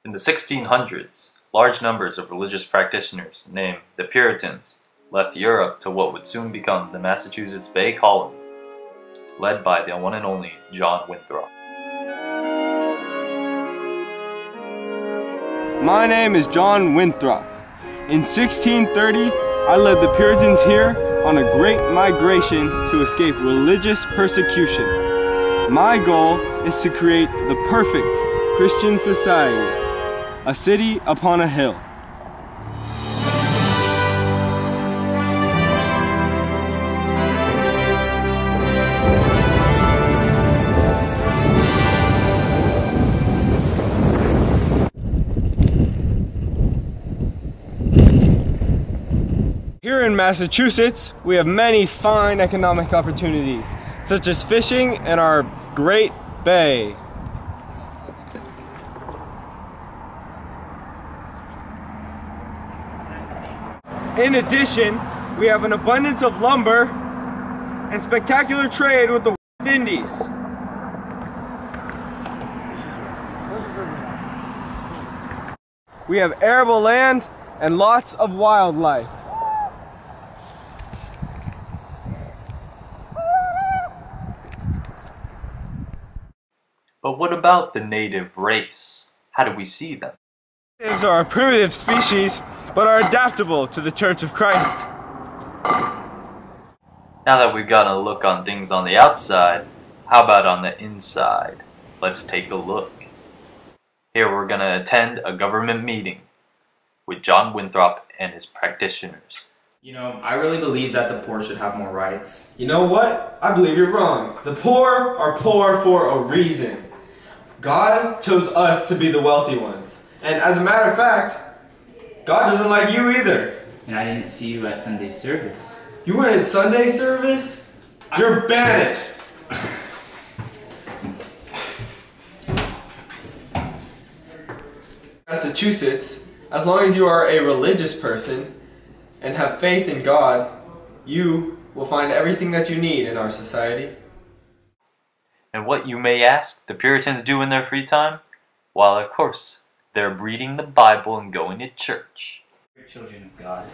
In the 1600s, large numbers of religious practitioners, named the Puritans, left Europe to what would soon become the Massachusetts Bay Colony, led by the one and only John Winthrop. My name is John Winthrop. In 1630, I led the Puritans here on a great migration to escape religious persecution. My goal is to create the perfect Christian society, a city upon a hill. Here in Massachusetts, we have many fine economic opportunities, such as fishing and our Great Bay. In addition, we have an abundance of lumber and spectacular trade with the West Indies. We have arable land and lots of wildlife. But what about the native race? How do we see them? Natives are a primitive species, but are adaptable to the Church of Christ. Now that we've gotten a look on things on the outside, how about on the inside? Let's take a look. Here we're going to attend a government meeting with John Winthrop and his practitioners. You know, I really believe that the poor should have more rights. You know what? I believe you're wrong. The poor are poor for a reason. God chose us to be the wealthy ones. And as a matter of fact, God doesn't like you either. And I didn't see you at Sunday service. You weren't at Sunday service? You're banished. Massachusetts, as long as you are a religious person and have faith in God, you will find everything that you need in our society. And what, you may ask, the Puritans do in their free time? Well, of course, they're reading the Bible and going to church. We're children of God.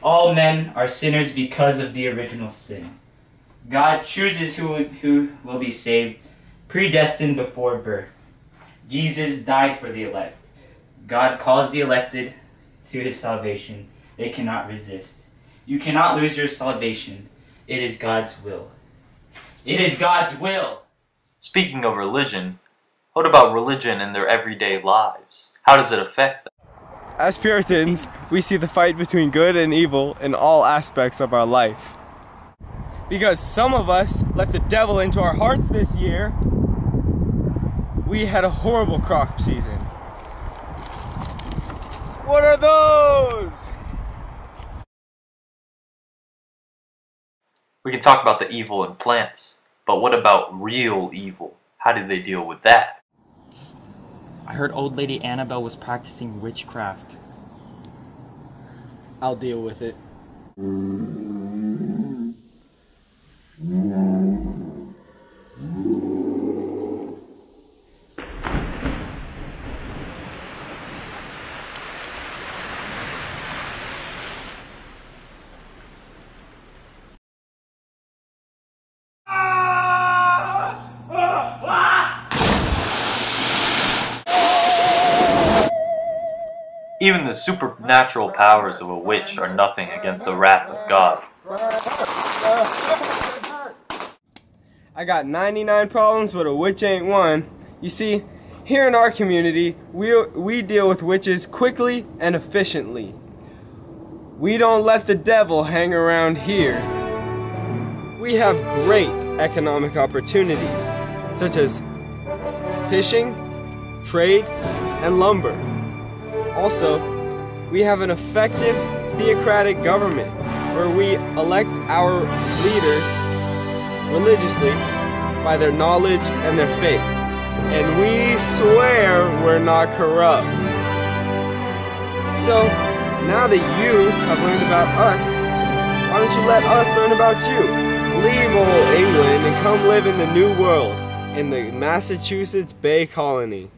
All men are sinners because of the original sin. God chooses who will be saved, predestined before birth. Jesus died for the elect. God calls the elected to his salvation. They cannot resist. You cannot lose your salvation. It is God's will. It is God's will! Speaking of religion, what about religion in their everyday lives? How does it affect them? As Puritans, we see the fight between good and evil in all aspects of our life. Because some of us let the devil into our hearts this year, we had a horrible crop season. What are those? We can talk about the evil in plants, but what about real evil? How do they deal with that? I heard old lady Annabelle was practicing witchcraft. I'll deal with it. Even the supernatural powers of a witch are nothing against the wrath of God. I got 99 problems, but a witch ain't one. You see, here in our community, we deal with witches quickly and efficiently. We don't let the devil hang around here. We have great economic opportunities, such as fishing, trade, and lumber. Also, we have an effective theocratic government where we elect our leaders religiously by their knowledge and their faith. And we swear we're not corrupt. So, now that you have learned about us, why don't you let us learn about you? Leave old England and come live in the new world, in the Massachusetts Bay Colony.